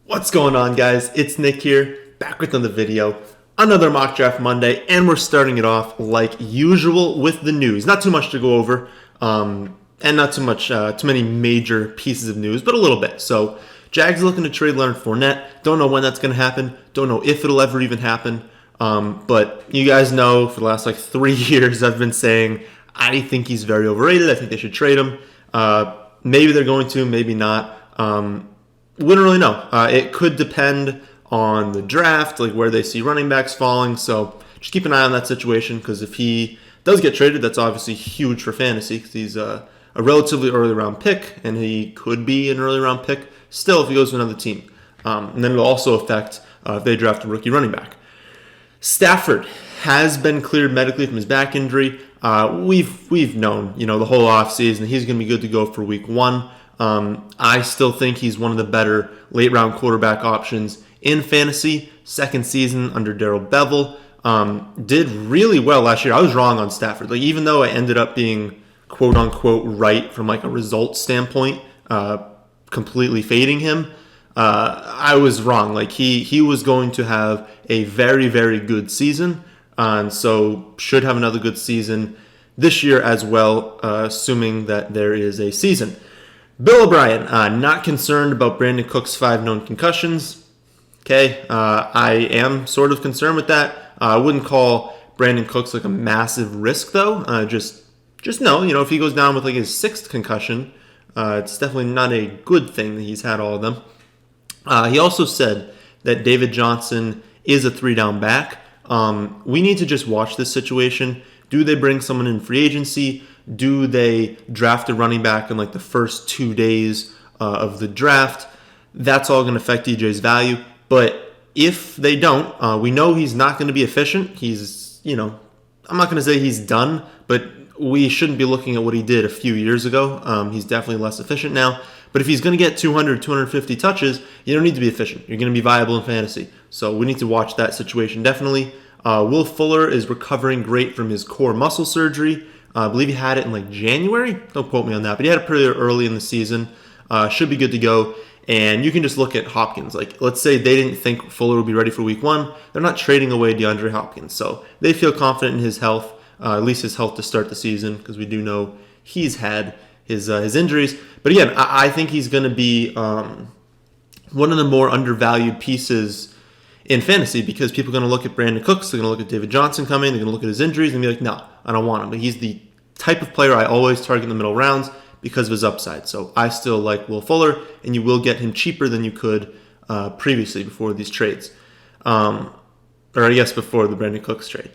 What's going on, guys? It's Nick here, back with another video, another mock draft Monday, and we're starting it off like usual with the news. Not too much to go over, and not too many major pieces of news, but a little bit. So, Jags looking to trade Leonard Fournette. Don't know when that's going to happen. Don't know if it'll ever even happen. But you guys know for the last 3 years I've been saying I think he's very overrated. I think they should trade him. Maybe they're going to, maybe not. We don't really know. It could depend on the draft, like where they see running backs falling. So just keep an eye on that situation, because if he does get traded, that's obviously huge for fantasy, because he's a relatively early round pick, and he could be an early round pick still if he goes to another team. And then it'll also affect if they draft a rookie running back. Stafford has been cleared medically from his back injury. We've known, the whole offseason he's going to be good to go for week 1. I still think he's one of the better late round quarterback options in fantasy. Second season under Darrell Bevell. Did really well last year. I was wrong on Stafford. Even though I ended up being quote unquote right from a results standpoint, completely fading him, I was wrong. He was going to have a very, very good season, and so should have another good season this year as well, assuming that there is a season. Bill O'Brien, not concerned about Brandon Cook's 5 known concussions. Okay, I am sort of concerned with that. I wouldn't call Brandon Cooks a massive risk, though. Just know, if he goes down with his 6th concussion, it's definitely not a good thing that he's had all of them. He also said that David Johnson is a 3-down back. We need to just watch this situation. Do they bring someone in free agency? Do they draft a running back in the first 2 days of the draft? That's all going to affect DJ's value. But if they don't, we know he's not going to be efficient. He's, I'm not going to say he's done, but we shouldn't be looking at what he did a few years ago. He's definitely less efficient now. But if he's going to get 200, 250 touches, you don't need to be efficient. You're going to be viable in fantasy. So we need to watch that situation definitely. Will Fuller is recovering great from his core muscle surgery. I believe he had it in January. Don't quote me on that, but he had it pretty early in the season. Should be good to go. And you can just look at Hopkins. Let's say they didn't think Fuller would be ready for week 1. They're not trading away DeAndre Hopkins. So they feel confident in his health, at least his health to start the season, because we do know he's had his injuries. But again, I think he's going to be one of the more undervalued pieces in fantasy, because people are going to look at Brandon Cooks, they're going to look at David Johnson coming, they're going to look at his injuries and be like, no, I don't want him. But he's the type of player I always target in the middle rounds because of his upside. So I still like Will Fuller, and you will get him cheaper than you could previously before these trades. Or I guess before the Brandon Cooks trade.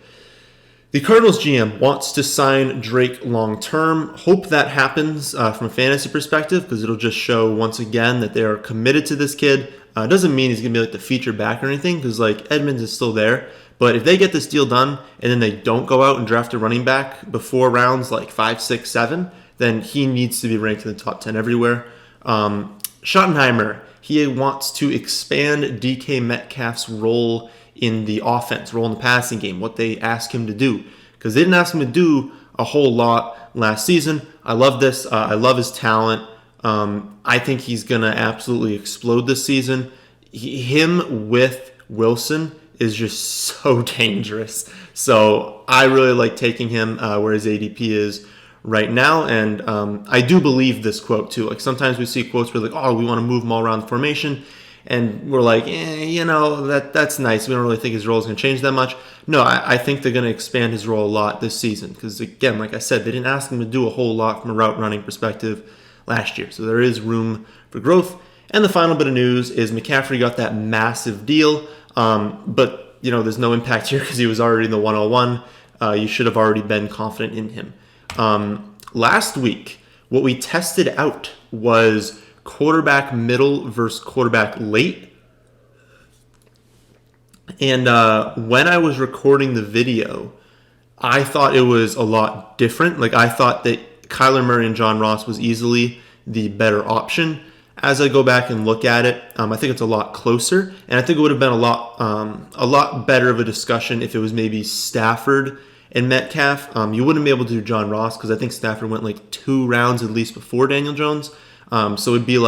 The Cardinals GM wants to sign Drake long-term. Hope that happens from a fantasy perspective, because it'll just show once again that they are committed to this kid. It doesn't mean he's going to be the feature back or anything, because Edmonds is still there. But if they get this deal done and then they don't go out and draft a running back before rounds 5, 6, 7, then he needs to be ranked in the top 10 everywhere. Schottenheimer, he wants to expand DK Metcalf's role in the offense, role in the passing game, what they ask him to do. Because they didn't ask him to do a whole lot last season. I love this. I love his talent. I think he's going to absolutely explode this season. Him with Wilson is just so dangerous. So I really like taking him where his ADP is right now. And I do believe this quote too. Sometimes we see quotes where we want to move him all around the formation. And we're that's nice. We don't really think his role is going to change that much. No, I think they're going to expand his role a lot this season. Because again, like I said, they didn't ask him to do a whole lot from a route running perspective last year. So there is room for growth. And the final bit of news is McCaffrey got that massive deal. But, there's no impact here because he was already in the 101. You should have already been confident in him. Last week, what we tested out was quarterback middle versus quarterback late. And when I was recording the video, I thought it was a lot different. I thought that Kyler Murray and John Ross was easily the better option. As I go back and look at it, I think it's a lot closer, and I think it would have been a lot better of a discussion if it was maybe Stafford and Metcalf. You wouldn't be able to do John Ross because I think Stafford went 2 rounds at least before Daniel Jones. So it'd be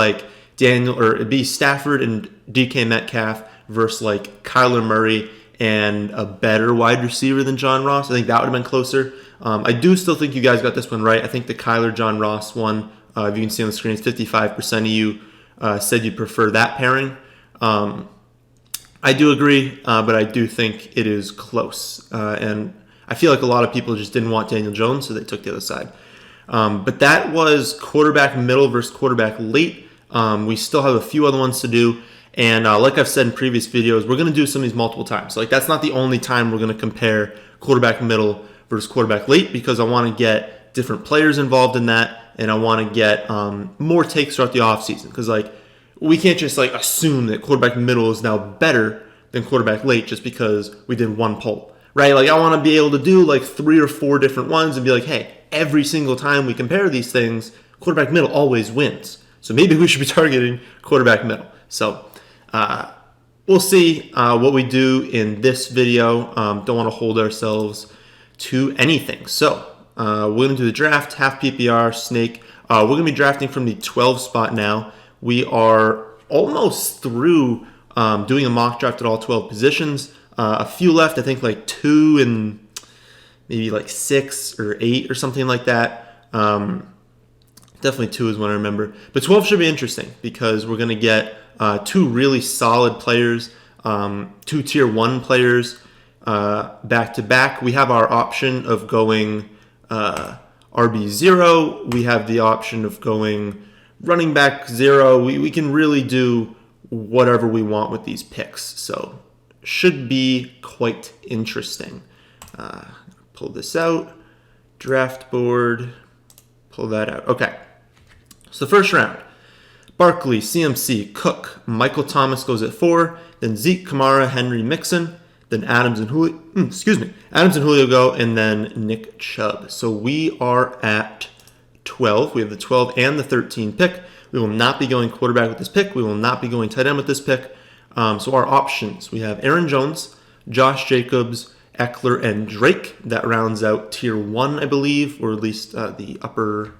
Daniel, or it'd be Stafford and DK Metcalf versus like Kyler Murray and a better wide receiver than John Ross. I think that would have been closer. I do still think you guys got this one right. I think the Kyler John Ross one, if you can see on the screen, 55% of you said you'd prefer that pairing. I do agree, but I do think it is close. And I feel like a lot of people just didn't want Daniel Jones, so they took the other side. But that was quarterback middle versus quarterback late. We still have a few other ones to do. And like I've said in previous videos, we're going to do some of these multiple times. So like that's not the only time we're going to compare quarterback middle versus quarterback late, because I want to get different players involved in that, and I want to get more takes throughout the offseason. Because like we can't just like assume that quarterback middle is now better than quarterback late just because we did one poll, right? Like I want to be able to do like 3 or 4 different ones and be like, hey, every single time we compare these things, quarterback middle always wins. So maybe we should be targeting quarterback middle. So we'll see what we do in this video. Don't want to hold ourselves to anything. So we're going to do the draft, half PPR, snake. We're going to be drafting from the 12 spot now. We are almost through doing a mock draft at all 12 positions. A few left, I think like 2 and maybe like 6 or 8 or something like that. Definitely 2 is what I remember. But 12 should be interesting because we're going to get 2 really solid players, 2 tier 1 players back to back. We have our option of going RB0. We have the option of going running back 0. We can really do whatever we want with these picks. So should be quite interesting. Pull this out. Draft board. Pull that out. Okay. So the first round. Barkley, CMC, Cook, Michael Thomas goes at 4. Then Zeke, Kamara, Henry, Mixon. Then Adams and Julio. Adams and Julio go, and then Nick Chubb. So we are at 12. We have the 12 and the 13 pick. We will not be going quarterback with this pick. We will not be going tight end with this pick. So our options, we have Aaron Jones, Josh Jacobs, Eckler, and Drake. That rounds out tier 1, I believe, or at least the upper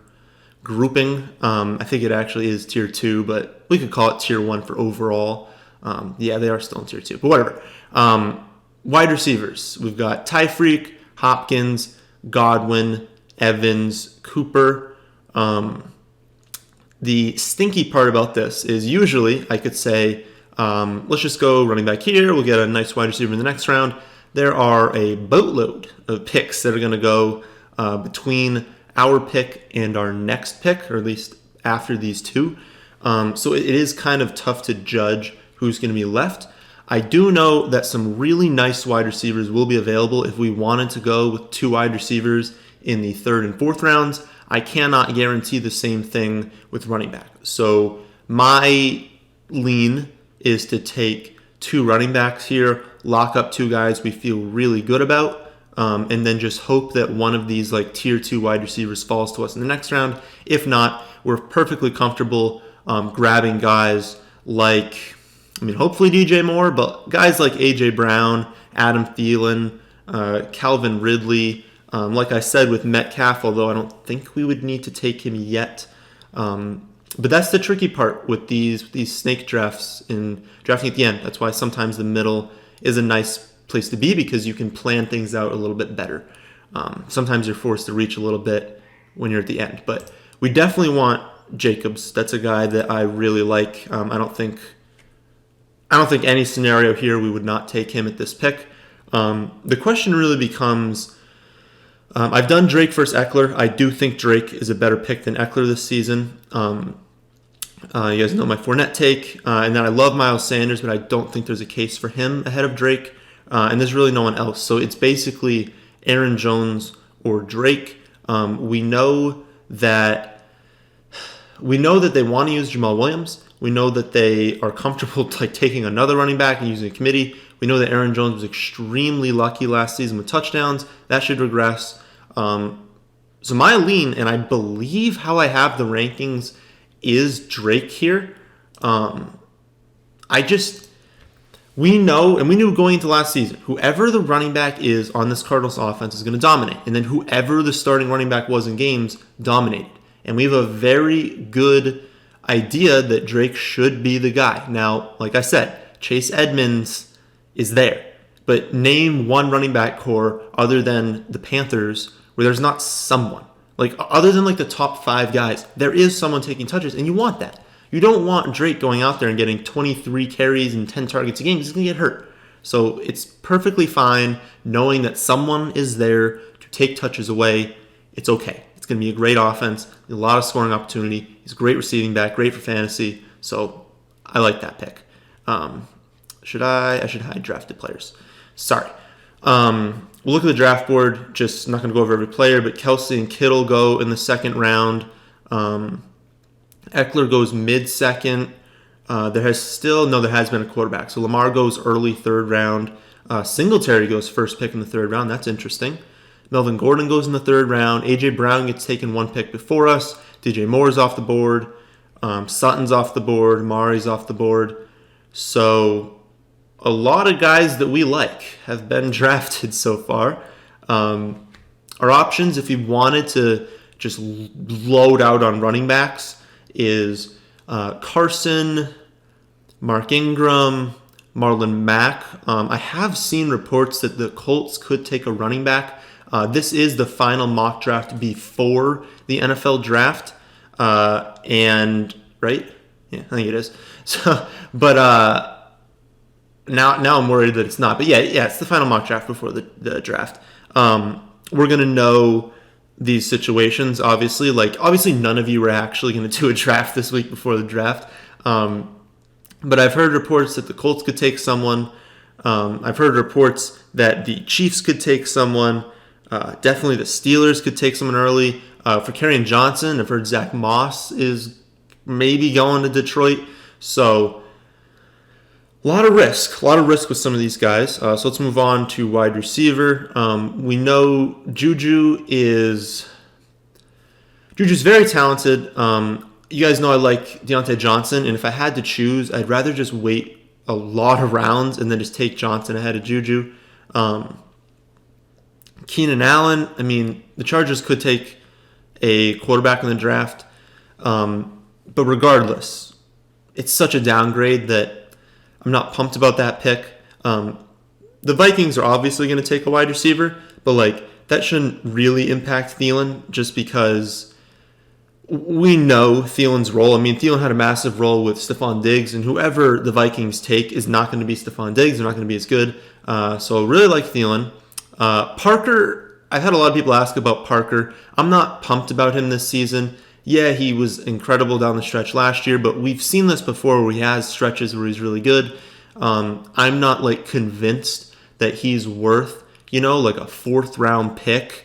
grouping. I think it actually is tier 2, but we could call it tier 1 for overall. Yeah, they are still in tier 2, but whatever. Wide receivers, we've got Tyreek, Hopkins, Godwin, Evans, Cooper. The stinky part about this is usually I could say, let's just go running back here. We'll get a nice wide receiver in the next round. There are a boatload of picks that are going to go between our pick and our next pick, or at least after these 2. So it is kind of tough to judge who's going to be left. I do know that some really nice wide receivers will be available if we wanted to go with 2 wide receivers in the 3rd and 4th rounds. I cannot guarantee the same thing with running back. So my lean is to take 2 running backs here, lock up 2 guys we feel really good about, and then just hope that one of these like tier 2 wide receivers falls to us in the next round. If not, we're perfectly comfortable grabbing guys like, hopefully DJ Moore, but guys like AJ Brown, Adam Thielen, Calvin Ridley. Like I said with Metcalf, although I don't think we would need to take him yet. But that's the tricky part with these snake drafts in drafting at the end. That's why sometimes the middle is a nice place to be, because you can plan things out a little bit better. Sometimes you're forced to reach a little bit when you're at the end. But we definitely want Jacobs. That's a guy that I really like. I don't think any scenario here we would not take him at this pick. The question really becomes, I've done Drake versus Eckler. I do think Drake is a better pick than Eckler this season. You guys know my Fournette take. And then I love Miles Sanders, but I don't think there's a case for him ahead of Drake. And there's really no one else. So it's basically Aaron Jones or Drake. We know that they want to use Jamal Williams. We know that they are comfortable like taking another running back and using a committee. We know that Aaron Jones was extremely lucky last season with touchdowns. That should regress. So my lean, and I believe how I have the rankings, is Drake here. We know, and we knew going into last season, whoever the running back is on this Cardinals offense is going to dominate. And then whoever the starting running back was in games dominated. And we have a very good idea that Drake should be the guy. Now, like I said, Chase Edmonds is there. But name one running back core other than the Panthers where there's not someone. Like, other than like the top 5 guys, there is someone taking touches, and you want that. You don't want Drake going out there and getting 23 carries and 10 targets a game because he's going to get hurt. So it's perfectly fine knowing that someone is there to take touches away. It's okay. It's going to be a great offense, a lot of scoring opportunity. He's a great receiving back, great for fantasy. So I like that pick. I should hide drafted players. Sorry. We'll look at the draft board. Just not going to go over every player, but Kelsey and Kittle go in the second round. Eckler goes mid-second. There has been a quarterback. So Lamar goes early third round. Singletary goes first pick in the third round. That's interesting. Melvin Gordon goes in the third round. A.J. Brown gets taken one pick before us. DJ Moore's off the board. Sutton's off the board. Mari's off the board. So a lot of guys that we like have been drafted so far. Our options, if you wanted to just load out on running backs, is Carson, Mark Ingram, Marlon Mack. I have seen reports that the Colts could take a running back. This is the final mock draft before the NFL draft. And right? Yeah, I think it is. So, but now I'm worried that it's not. But yeah, it's the final mock draft before the draft. We're gonna know these situations, obviously. Obviously, none of you are actually going to do a draft this week before the draft. But I've heard reports that the Colts could take someone. I've heard reports that the Chiefs could take someone. Definitely the Steelers could take someone early. For Kerryon Johnson, I've heard Zach Moss is maybe going to Detroit. So a lot of risk with some of these guys. So let's move on to wide receiver. We know Juju's very talented. You guys know I like Deontay Johnson, and if I had to choose, I'd rather just wait a lot of rounds and then just take Johnson ahead of Juju. Keenan Allen, I mean, the Chargers could take a quarterback in the draft, but regardless, it's such a downgrade that I'm not pumped about that pick. The Vikings are obviously going to take a wide receiver, but that shouldn't really impact Thielen just because we know Thielen's role. I mean, Thielen had a massive role with Stephon Diggs, and whoever the Vikings take is not going to be Stephon Diggs. They're not going to be as good. So I really like Thielen. Parker, I've had a lot of people ask about Parker. I'm not pumped about him this season. Yeah, he was incredible down the stretch last year, but we've seen this before where he has stretches where he's really good. I'm not convinced that he's worth, a fourth round pick.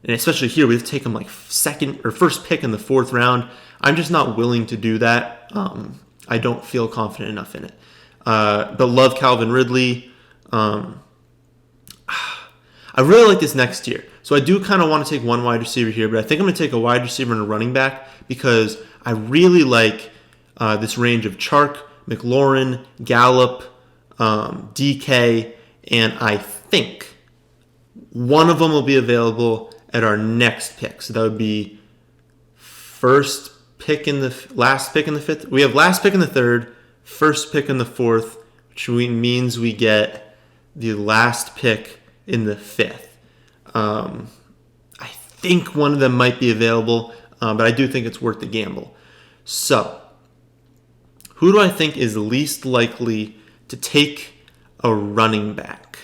And especially here, we have to take him second or first pick in the fourth round. I'm just not willing to do that. I don't feel confident enough in it. But love Calvin Ridley. I really like this next tier. So I do kind of want to take one wide receiver here, but I think I'm going to take a wide receiver and a running back because I really like this range of Chark, McLaurin, Gallup, DK, and I think one of them will be available at our next pick. So that would be last pick in the fifth. We have last pick in the third, first pick in the fourth, which means we get the last pick in the fifth. I think one of them might be available, but I do think it's worth the gamble. So, who do I think is least likely to take a running back?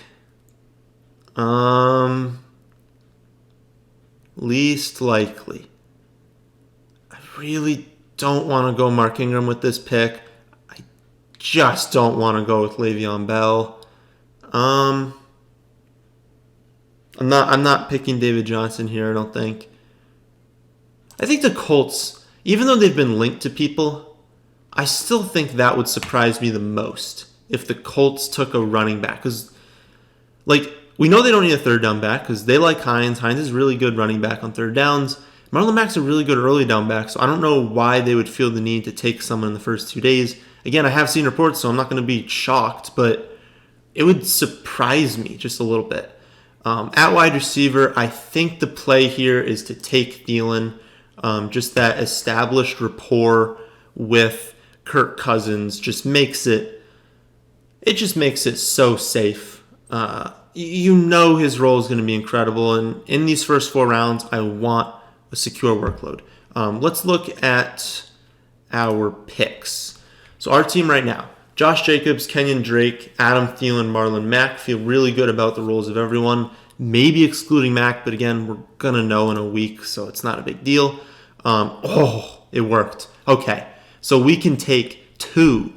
Least likely. I really don't want to go Mark Ingram with this pick. I just don't want to go with Le'Veon Bell. I'm not picking David Johnson here, I don't think. I think the Colts, even though they've been linked to people, I still think that would surprise me the most if the Colts took a running back. Because, we know they don't need a third down back because they like Hines. Hines is really good running back on third downs. Marlon Mack's a really good early down back, so I don't know why they would feel the need to take someone in the first 2 days. Again, I have seen reports, so I'm not going to be shocked, but it would surprise me just a little bit. At wide receiver, I think the play here is to take Thielen. Just that established rapport with Kirk Cousins just makes it so safe. You know his role is going to be incredible, and in these first 4 rounds, I want a secure workload. Let's look at our picks. So our team right now, Josh Jacobs, Kenyon Drake, Adam Thielen, Marlon Mack. Feel really good about the roles of everyone, maybe excluding Mack, but again, we're going to know in a week, so it's not a big deal. It worked. Okay, so we can take 2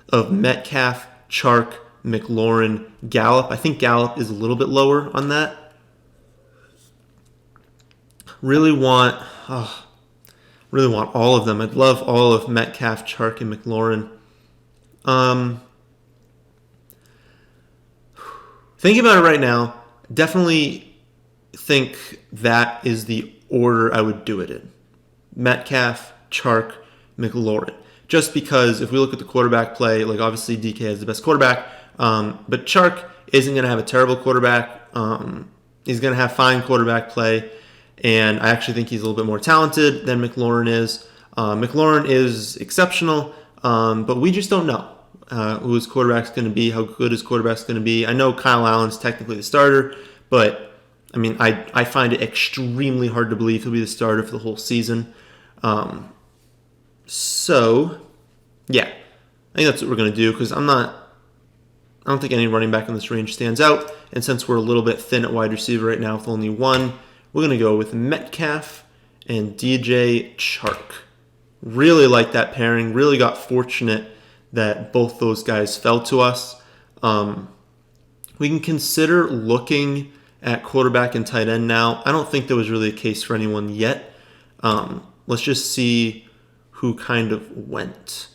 of Metcalf, Chark, McLaurin, Gallup. I think Gallup is a little bit lower on that. Really want all of them. I'd love all of Metcalf, Chark, and McLaurin. Thinking about it right now, definitely think that is the order I would do it in. Metcalf, Chark, McLaurin. Just because if we look at the quarterback play, like obviously DK has the best quarterback, but Chark isn't going to have a terrible quarterback. He's going to have fine quarterback play, and I actually think he's a little bit more talented than McLaurin is. McLaurin is exceptional, but we just don't know who his quarterback's going to be, how good his quarterback's going to be. I know Kyle Allen's technically the starter, but I mean, I find it extremely hard to believe he'll be the starter for the whole season. So, yeah, I think that's what we're going to do because I don't think any running back in this range stands out. And since we're a little bit thin at wide receiver right now with only 1, we're going to go with Metcalf and DJ Chark. Really like that pairing. Really got fortunate that both those guys fell to us. We can consider looking at quarterback and tight end now. I don't think there was really a case for anyone yet. Let's just see who kind of went.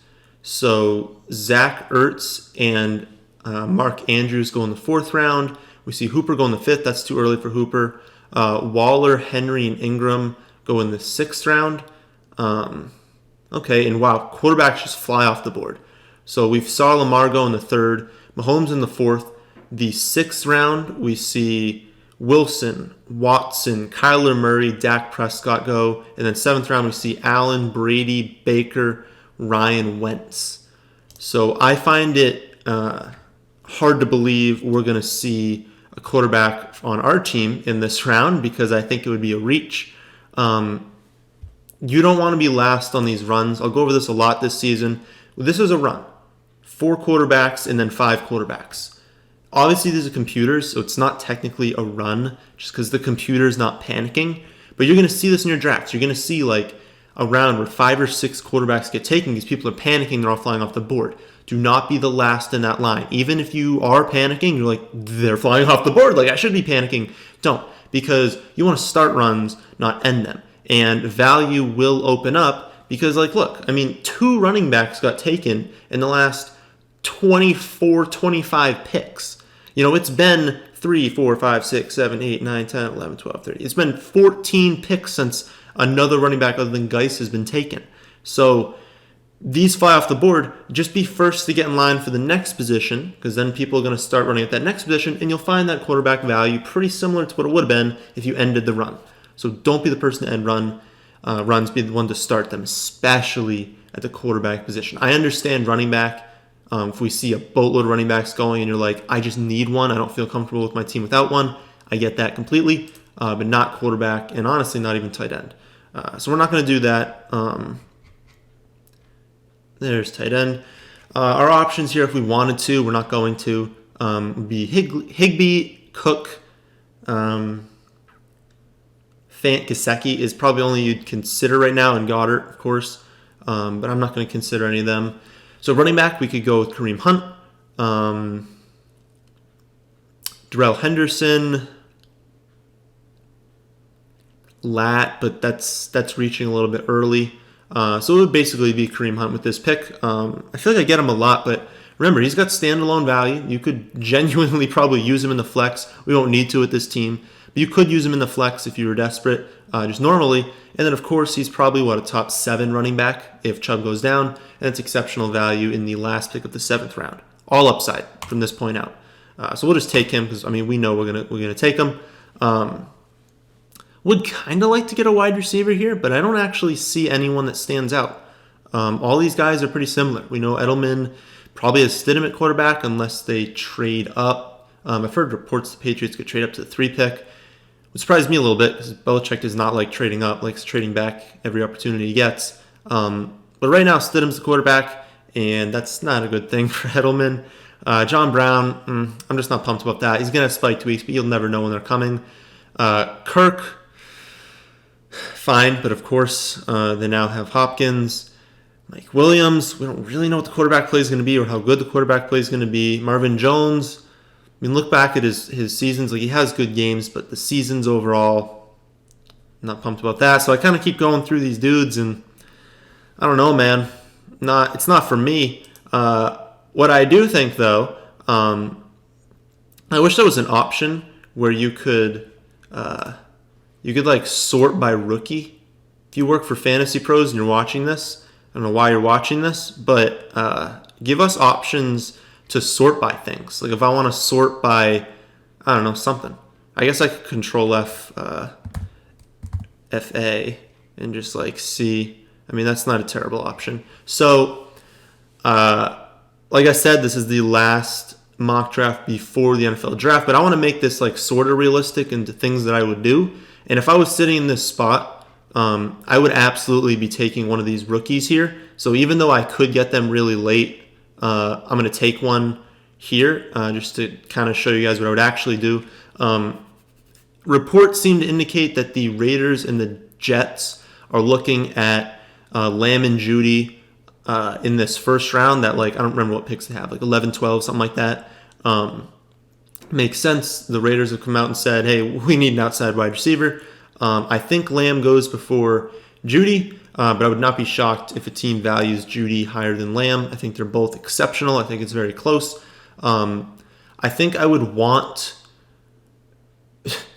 So Zach Ertz and Mark Andrews go in the 4th round. We see Hooper go in the 5th. That's too early for Hooper. Waller, Henry, and Ingram go in the 6th round. Okay, and wow, quarterbacks just fly off the board. So we saw Lamar go in the 3rd, Mahomes in the 4th. The 6th round, we see Wilson, Watson, Kyler Murray, Dak Prescott go. And then 7th round, we see Allen, Brady, Baker, Ryan, Wentz. So I find it hard to believe we're going to see a quarterback on our team in this round because I think it would be a reach. You don't want to be last on these runs. I'll go over this a lot this season. This is a run. 4 quarterbacks and then 5 quarterbacks. Obviously, these are computers, so it's not technically a run just because the computer's not panicking. But you're going to see this in your drafts. You're going to see like a round where 5 or 6 quarterbacks get taken because people are panicking. They're all flying off the board. Do not be the last in that line. Even if you are panicking, you're like, they're flying off the board. Like, I should be panicking. Don't. Because you want to start runs, not end them. And value will open up because, like, look, I mean, 2 running backs got taken in the last 24, 25 picks. You know, it's been 3, 4, 5, 6, 7, 8, 9, 10, 11, 12, 13. It's been 14 picks since another running back other than Geis has been taken. So these fly off the board. Just be first to get in line for the next position because then people are going to start running at that next position and you'll find that quarterback value pretty similar to what it would have been if you ended the run. So don't be the person to end runs, be the one to start them, especially at the quarterback position. I understand running back. If we see a boatload of running backs going and you're like, I just need one, I don't feel comfortable with my team without one, I get that completely, but not quarterback and honestly not even tight end. So we're not going to do that. There's tight end. Our options here, if we wanted to, we're not going to, would be Higbee, Cook, Fant, Gesicki is probably only you'd consider right now, and Goddard, of course, but I'm not going to consider any of them. So running back, we could go with Kareem Hunt, Darrell Henderson, Lat, but that's reaching a little bit early. So it would basically be Kareem Hunt with this pick. I feel like I get him a lot, but remember, he's got standalone value. You could genuinely probably use him in the flex. We don't need to with this team, but you could use him in the flex if you were desperate, just normally. And then, of course, he's probably, a top 7 running back if Chubb goes down, and it's exceptional value in the last pick of the 7th round. All upside from this point out. So we'll just take him because, I mean, we know we're gonna take him. Would kind of like to get a wide receiver here, but I don't actually see anyone that stands out. All these guys are pretty similar. We know Edelman probably has Stidham at quarterback unless they trade up. I've heard reports the Patriots could trade up to the 3 pick. It surprised me a little bit because Belichick does not like trading up, likes trading back every opportunity he gets. But right now, Stidham's the quarterback, and that's not a good thing for Edelman. John Brown, I'm just not pumped about that. He's going to have spiked weeks, but you'll never know when they're coming. Kirk, fine, but of course, they now have Hopkins. Mike Williams, we don't really know what the quarterback play is going to be or how good the quarterback play is going to be. Marvin Jones, I mean, look back at his seasons. Like, he has good games, but the seasons overall, not pumped about that. So I kind of keep going through these dudes, and I don't know, man. It's not for me. What I do think, though, I wish there was an option where you could like sort by rookie. If you work for Fantasy Pros and you're watching this, I don't know why you're watching this, but give us options to sort by things. Like if I want to sort by, I don't know, something. I guess I could Control FA and just like see. I mean, that's not a terrible option. So, like I said, this is the last mock draft before the NFL draft, but I want to make this like sort of realistic into things that I would do. And if I was sitting in this spot, I would absolutely be taking one of these rookies here. So even though I could get them really late, I'm going to take one here just to kind of show you guys what I would actually do. Reports seem to indicate that the Raiders and the Jets are looking at Lamb and Judy in this first round. That, like, I don't remember what picks they have, like 11, 12, something like that. Makes sense. The Raiders have come out and said, hey, we need an outside wide receiver. I think Lamb goes before Judy, but I would not be shocked if a team values Judy higher than Lamb. I think they're both exceptional. I think it's very close. I think I would want...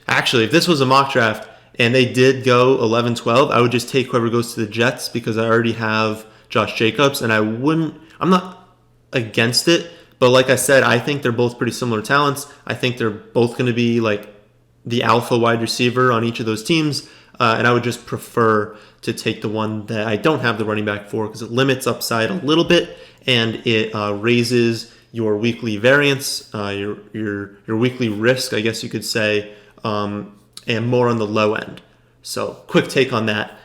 Actually, if this was a mock draft and they did go 11-12, I would just take whoever goes to the Jets because I already have Josh Jacobs, and I'm not against it, but like I said, I think they're both pretty similar talents. I think they're both going to be like the alpha wide receiver on each of those teams, and I would just prefer to take the one that I don't have the running back for because it limits upside a little bit and it raises your weekly variance, your weekly risk, I guess you could say, and more on the low end. So quick take on that.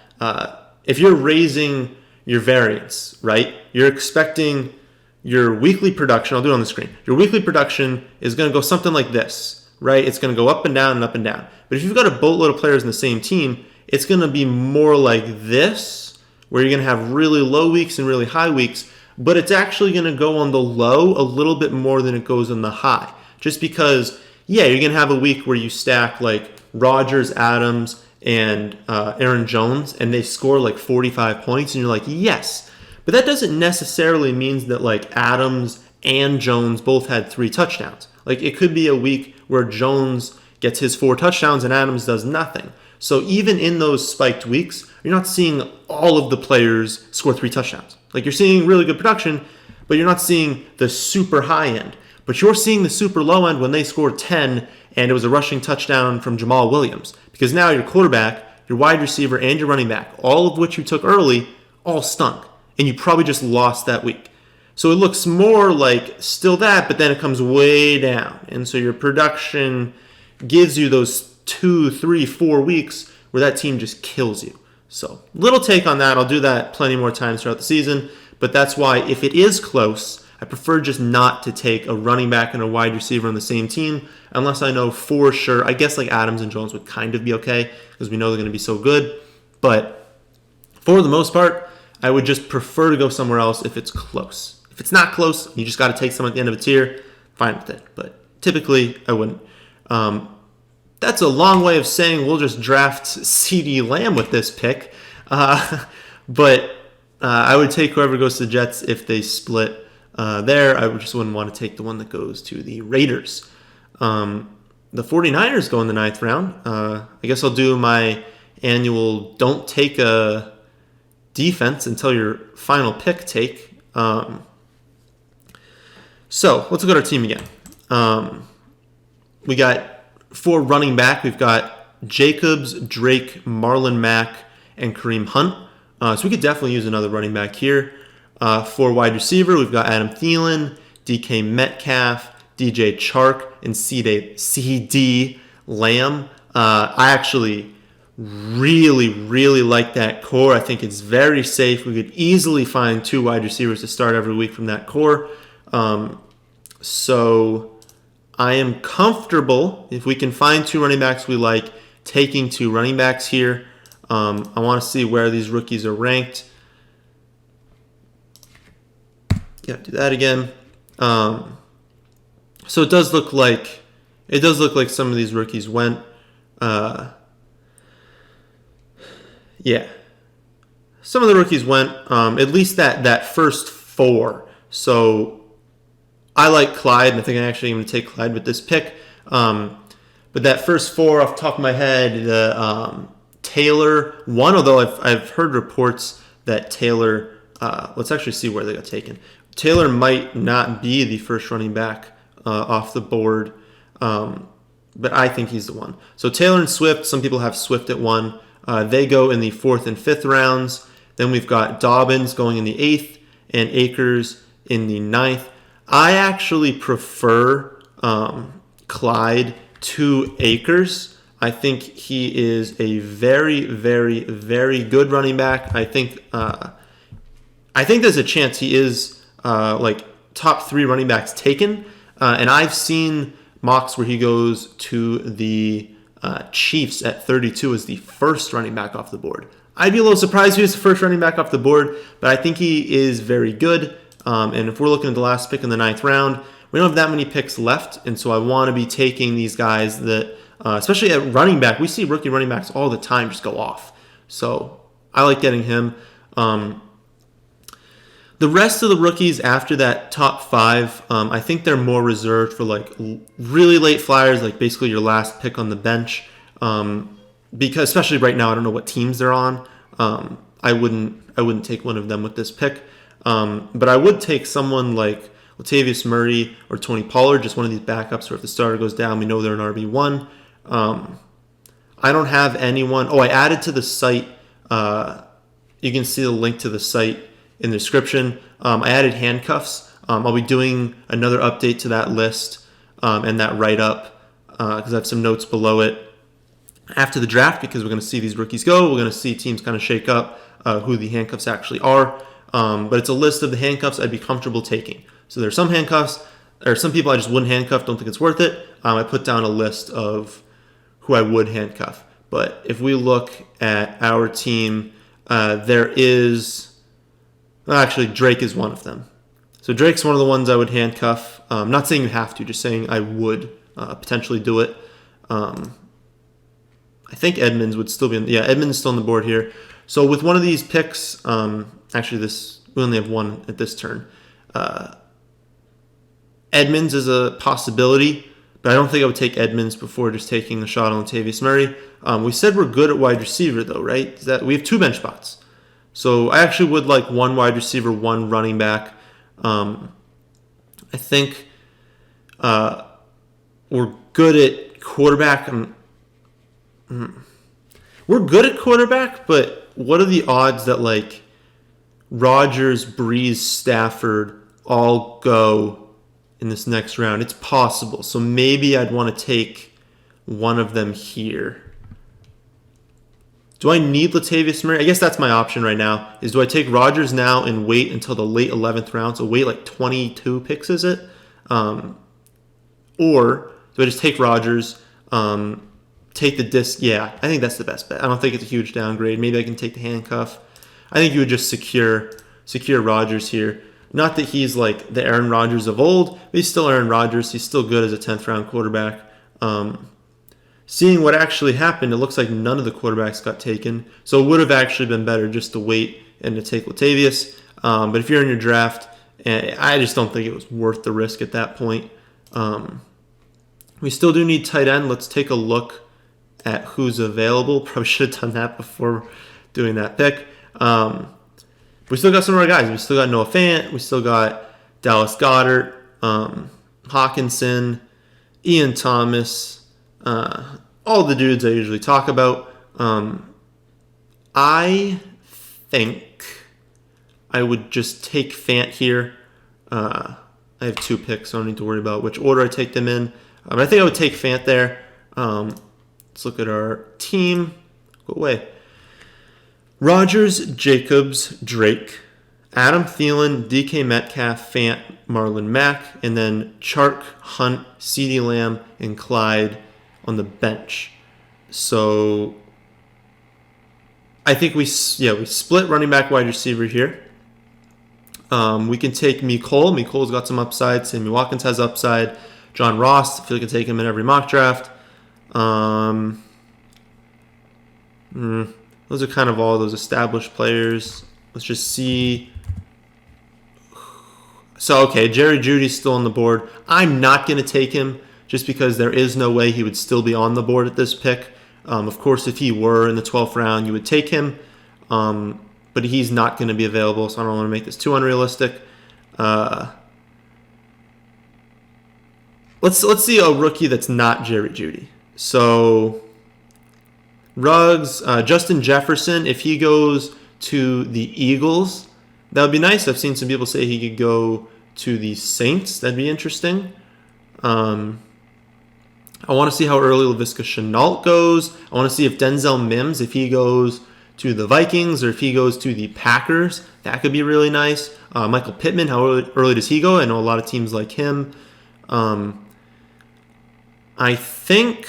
If you're raising your variance, right, you're expecting your weekly production, I'll do it on the screen, your weekly production is going to go something like this, right? It's going to go up and down and up and down. But if you've got a boatload of players in the same team, it's going to be more like this, where you're going to have really low weeks and really high weeks, but it's actually going to go on the low a little bit more than it goes on the high. Just because, yeah, you're going to have a week where you stack like Rodgers, Adams, and Aaron Jones, and they score like 45 points, and you're like, yes. But that doesn't necessarily mean that like Adams and Jones both had 3 touchdowns. Like it could be a week where Jones gets his 4 touchdowns and Adams does nothing. So even in those spiked weeks, you're not seeing all of the players score 3 touchdowns. Like you're seeing really good production, but you're not seeing the super high end. But you're seeing the super low end when they scored 10 and it was a rushing touchdown from Jamal Williams. Because now your quarterback, your wide receiver, and your running back, all of which you took early, all stunk. And you probably just lost that week. So it looks more like still that, but then it comes way down. And so your production gives you those 2, 3, 4 weeks where that team just kills you. So little take on that. I'll do that plenty more times throughout the season. But that's why if it is close, I prefer just not to take a running back and a wide receiver on the same team unless I know for sure. I guess like Adams and Jones would kind of be okay because we know they're going to be so good. But for the most part, I would just prefer to go somewhere else if it's close. If it's not close, you just got to take someone at the end of a tier, fine with it. But typically, I wouldn't. That's a long way of saying we'll just draft CeeDee Lamb with this pick. But I would take whoever goes to the Jets if they split there. I just wouldn't want to take the one that goes to the Raiders. The 49ers go in the 9th round. I guess I'll do my annual don't take a defense until your final pick take. So let's look at our team again. We got 4 running back. We've got Jacobs, Drake, Marlon Mack, and Kareem Hunt. So we could definitely use another running back here. For wide receiver, we've got Adam Thielen, DK Metcalf, DJ Chark, and CD Lamb. I actually really like that core. I think it's very safe. We could easily find 2 wide receivers to start every week from that core. So I am comfortable if we can find 2 running backs we like, taking 2 running backs here. I want to see where these rookies are ranked. Yeah, do that again. So it does look like some of these rookies went. Yeah, some of the rookies went. At least that first 4. So I like Clyde, and I think I'm actually going to take Clyde with this pick. But that first 4 off the top of my head, the Taylor one. Although I've heard reports that Taylor. Let's actually see where they got taken. Taylor might not be the first running back off the board, but I think he's the one. So Taylor and Swift, some people have Swift at 1. They go in the 4th and 5th rounds. Then we've got Dobbins going in the 8th and Akers in the 9th. I actually prefer Clyde to Akers. I think he is a very good running back. I think there's a chance he is like top 3 running backs taken. And I've seen mocks where he goes to the Chiefs at 32 as the first running back off the board. I'd be a little surprised if he was the first running back off the board, but I think he is very good. And if we're looking at the last pick in the 9th round, we don't have that many picks left, and so I want to be taking these guys that, especially at running back, we see rookie running backs all the time just go off. So I like getting him. The rest of the rookies after that top 5, I think they're more reserved for like really late flyers, like basically your last pick on the bench. Because especially right now, I don't know what teams they're on. I wouldn't take one of them with this pick. But I would take someone like Latavius Murray or Tony Pollard, just one of these backups where if the starter goes down, we know they're an RB1. I don't have anyone. Oh, I added to the site. You can see the link to the site in the description. I added handcuffs. I'll be doing another update to that list and that write-up because I have some notes below it after the draft, because we're going to see these rookies go. We're going to see teams kind of shake up who the handcuffs actually are. But it's a list of the handcuffs I'd be comfortable taking. So there's some handcuffs, or some people I just wouldn't handcuff, don't think it's worth it. I put down a list of who I would handcuff. But if we look at our team, there is... Actually, Drake is one of them. So Drake's one of the ones I would handcuff. Not saying you have to, just saying I would potentially do it. I think Edmonds would still be on... Yeah, Edmonds is still on the board here. So with one of these picks... Actually, we only have one at this turn. Edmonds is a possibility, but I don't think I would take Edmonds before just taking a shot on Latavius Murray. We said we're good at wide receiver, though, right? We have 2 bench spots. So I actually would like 1 wide receiver, 1 running back. I think we're good at quarterback. We're good at quarterback, but what are the odds that like Rodgers, Breeze, Stafford all go in this next round? It's possible. So maybe I'd want to take one of them here. Do I need Latavius Murray? I guess that's my option right now. Is do I take Rodgers now and wait until the late 11th round? So wait like 22 picks, is it? Or do I just take Rodgers, take the disc? Yeah, I think that's the best bet. I don't think it's a huge downgrade. Maybe I can take the handcuff. I think you would just secure Rodgers here. Not that he's like the Aaron Rodgers of old, but he's still Aaron Rodgers. He's still good as a 10th round quarterback. Seeing what actually happened, it looks like none of the quarterbacks got taken. So it would have actually been better just to wait and to take Latavius. But if you're in your draft, I just don't think it was worth the risk at that point. We still do need tight end. Let's take a look at who's available. Probably should have done that before doing that pick. We still got some of our guys. We still got Noah Fant. We still got Dallas Goedert, Hawkinson, Ian Thomas, all the dudes I usually talk about. I think I would just take Fant here. I have 2 picks, so I don't need to worry about which order I take them in. I think I would take Fant there. Let's look at our team. Go away. Rodgers, Jacobs, Drake, Adam Thielen, DK Metcalf, Fant, Marlon Mack, and then Chark, Hunt, CeeDee Lamb, and Clyde on the bench. So I think we split running back, wide receiver here. We can take Mecole. Mecole's got some upside. Sammy Watkins has upside. John Ross, I feel like I can take him in every mock draft. Those are kind of all those established players. Let's just see. So, okay, Jerry Judy's still on the board. I'm not going to take him just because there is no way he would still be on the board at this pick. Of course, if he were in the 12th round, you would take him. But he's not going to be available, so I don't want to make this too unrealistic. Let's see a rookie that's not Jerry Judy. So, Ruggs, Justin Jefferson, if he goes to the Eagles, that would be nice. I've seen some people say he could go to the Saints. That'd be interesting. I want to see how early Laviska Shenault goes. I want to see if Denzel Mims, if he goes to the Vikings or if he goes to the Packers. That could be really nice. Michael Pittman, how early does he go? I know a lot of teams like him. I think...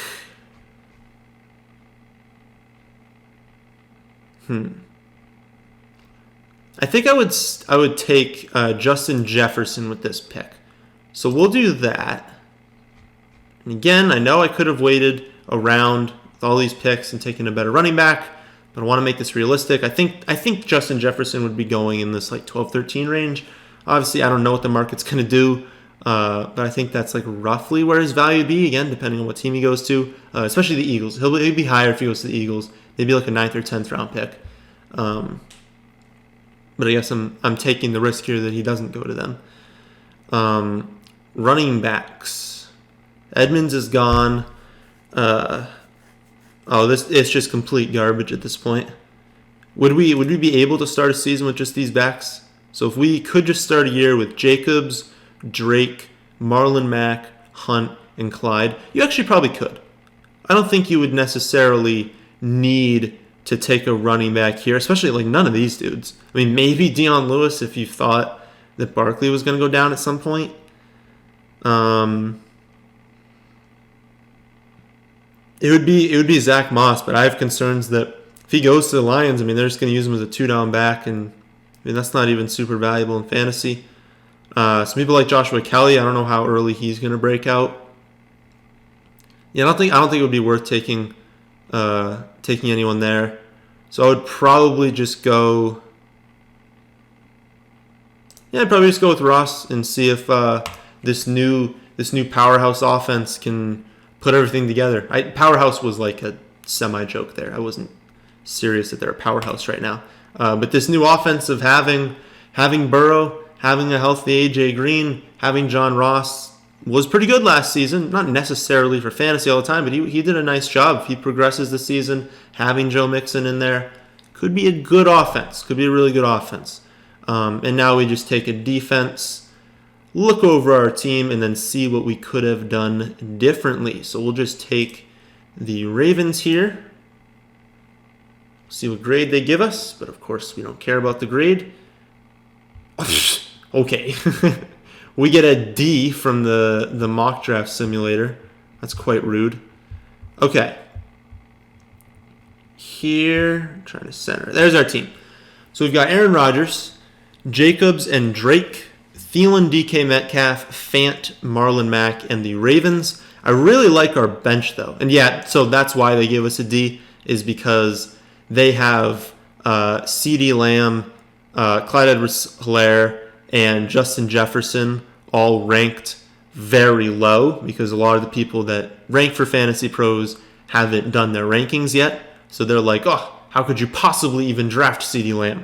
I think I would take Justin Jefferson with this pick. So we'll do that. And again, I know I could have waited around with all these picks and taken a better running back, but I want to make this realistic. I think Justin Jefferson would be going in this like 12-13 range. Obviously, I don't know what the market's going to do, but I think that's like roughly where his value would be, again, depending on what team he goes to, especially the Eagles. He'll be higher if he goes to the Eagles. They'd be like a 9th or 10th round pick. But I guess I'm taking the risk here that he doesn't go to them. Running backs. Edmonds is gone. It's just complete garbage at this point. Would we be able to start a season with just these backs? So if we could just start a year with Jacobs, Drake, Marlon Mack, Hunt, and Clyde, you actually probably could. I don't think you would necessarily need to take a running back here, especially like none of these dudes. I mean, maybe Dion Lewis if you thought that Barkley was going to go down at some point. It would be Zach Moss, but I have concerns that if he goes to the Lions, I mean, they're just going to use him as a 2-down back, and I mean, that's not even super valuable in fantasy. Some people like Joshua Kelly, I don't know how early he's going to break out. Yeah, I don't think it would be worth taking anyone there. So I would probably just go. Yeah, I'd probably just go with Ross and see if this new powerhouse offense can put everything together. Powerhouse was like a semi-joke there. I wasn't serious that they're a powerhouse right now. But this new offense of having Burrow, having a healthy AJ Green, having John Ross was pretty good last season. Not necessarily for fantasy all the time, but he did a nice job. If he progresses this season, having Joe Mixon in there could be a good offense. Could be a really good offense. And now we just take a defense, look over our team, and then see what we could have done differently. So we'll just take the Ravens here. See what grade they give us, but of course we don't care about the grade. Okay. We get a D from the mock draft simulator. That's quite rude. Okay. Here, I'm trying to center. There's our team. So we've got Aaron Rodgers, Jacobs and Drake, Thielen, DK Metcalf, Fant, Marlon Mack, and the Ravens. I really like our bench, though. And yeah, so that's why they gave us a D, is because they have CeeDee Lamb, Clyde Edwards-Helaire, and Justin Jefferson all ranked very low, because a lot of the people that rank for Fantasy Pros haven't done their rankings yet. So they're like, oh, how could you possibly even draft CeeDee Lamb?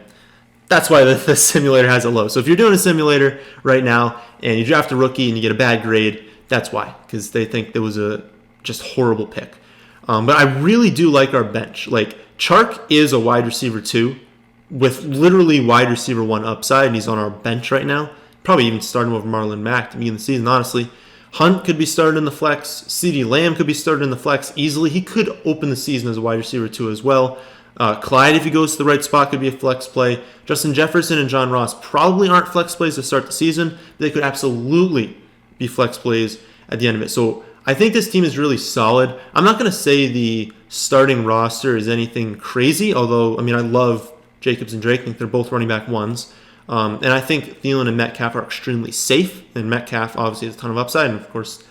That's why the simulator has it low. So if you're doing a simulator right now and you draft a rookie and you get a bad grade, that's why, because they think there was a just horrible pick. But I really do like our bench. Like, Chark is a wide receiver too. with literally wide receiver 1 upside, and he's on our bench right now. Probably even starting over Marlon Mack to begin the season, honestly. Hunt could be started in the flex. CeeDee Lamb could be started in the flex easily. He could open the season as a wide receiver 2 as well. Clyde, if he goes to the right spot, could be a flex play. Justin Jefferson and John Ross probably aren't flex plays to start the season, but they could absolutely be flex plays at the end of it. So I think this team is really solid. I'm not going to say the starting roster is anything crazy, although, I mean, I love Jacobs and Drake. I think they're both running back 1s. And I think Thielen and Metcalf are extremely safe. And Metcalf obviously has a ton of upside. And, of course,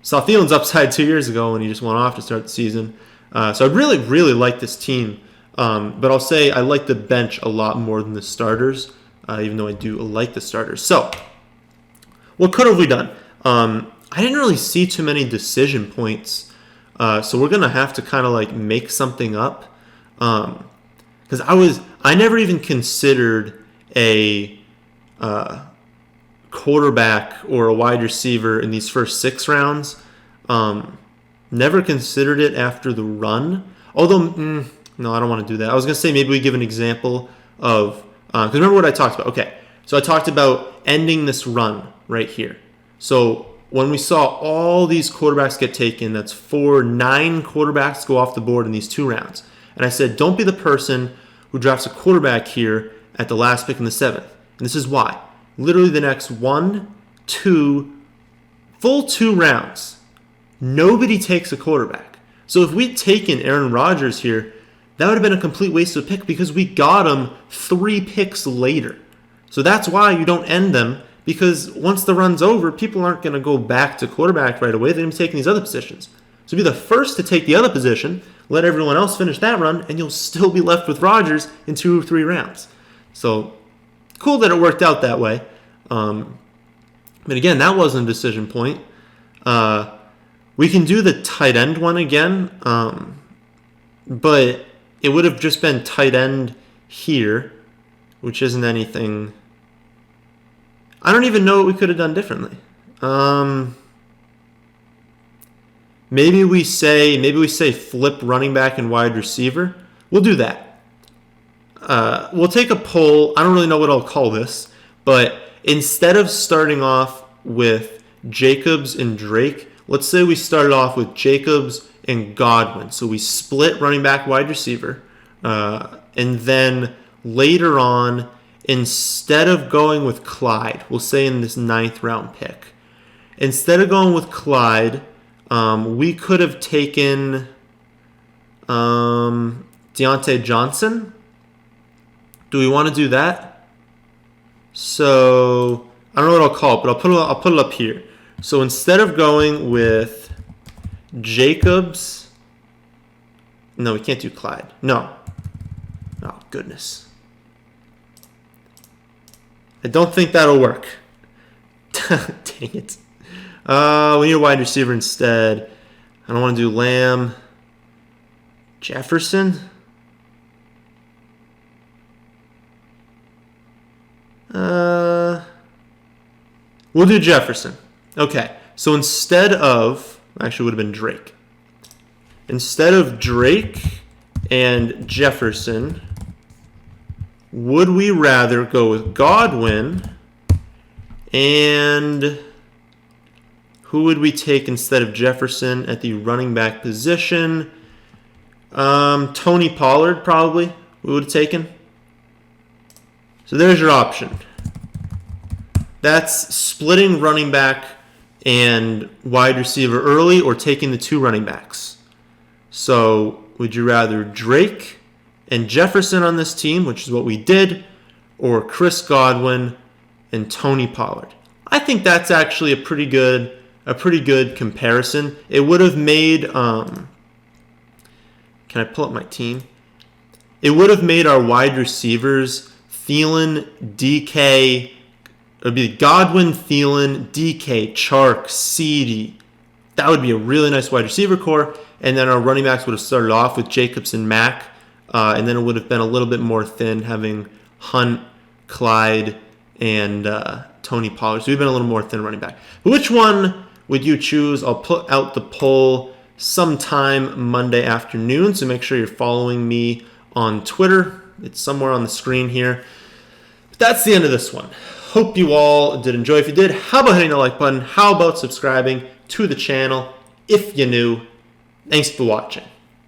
saw Thielen's upside 2 years ago when he just went off to start the season. So I really, really like this team. But I'll say I like the bench a lot more than the starters, even though I do like the starters. So what could have we done? I didn't really see too many decision points. So we're going to have to kind of like make something up. Because I never even considered a quarterback or a wide receiver in these first 6 rounds. Never considered it after the run. Although, no, I don't want to do that. I was going to say maybe we give an example of, because remember what I talked about. Okay, so I talked about ending this run right here. So when we saw all these quarterbacks get taken, that's 9 quarterbacks go off the board in these 2 rounds. And I said, don't be the person who drafts a quarterback here at the last pick in the 7th. And this is why. Literally the next 2 rounds, nobody takes a quarterback. So if we'd taken Aaron Rodgers here, that would have been a complete waste of a pick because we got him 3 picks later. So that's why you don't end them, because once the run's over, people aren't going to go back to quarterback right away. They're going to be taking these other positions. So be the first to take the other position, let everyone else finish that run, and you'll still be left with Rodgers in 2 or 3 rounds. So cool that it worked out that way. But again, that wasn't a decision point. We can do the tight end one again, but it would have just been tight end here, which isn't anything. I don't even know what we could have done differently. Maybe we say flip running back and wide receiver. We'll do that. We'll take a poll. I don't really know what I'll call this, but instead of starting off with Jacobs and Drake, let's say we started off with Jacobs and Godwin. So we split running back, wide receiver. And then later on, instead of going with Clyde, we'll say in this 9th round pick, instead of going with Clyde, we could have taken Deontay Johnson. Do we want to do that? So I don't know what I'll call it, but I'll put it up here. So instead of going with Jacobs, no, we can't do Clyde. No. Oh, goodness. I don't think that'll work. Dang it. We need a wide receiver instead. I don't want to do Lamb. Jefferson? We'll do Jefferson. Okay, so instead of, actually would have been Drake. Instead of Drake and Jefferson, would we rather go with Godwin, and who would we take instead of Jefferson at the running back position? Tony Pollard, probably, we would have taken. So there's your option. That's splitting running back and wide receiver early, or taking the 2 running backs. So would you rather Drake and Jefferson on this team, which is what we did, or Chris Godwin and Tony Pollard? I think that's actually a pretty good comparison. It would have made can I pull up my team? It would have made our wide receivers Thielen, DK. It would be Godwin, Thielen, DK, Chark, CeeDee. That would be a really nice wide receiver core. And then our running backs would have started off with Jacobs and Mack. And then it would have been a little bit more thin, having Hunt, Clyde, and Tony Pollard. So we've been a little more thin running back. But which one would you choose? I'll put out the poll sometime Monday afternoon. So make sure you're following me on Twitter It's somewhere on the screen here. But that's the end of this one. Hope you all did enjoy. If you did, how about hitting the like button? How about subscribing to the channel if you're new? Thanks for watching.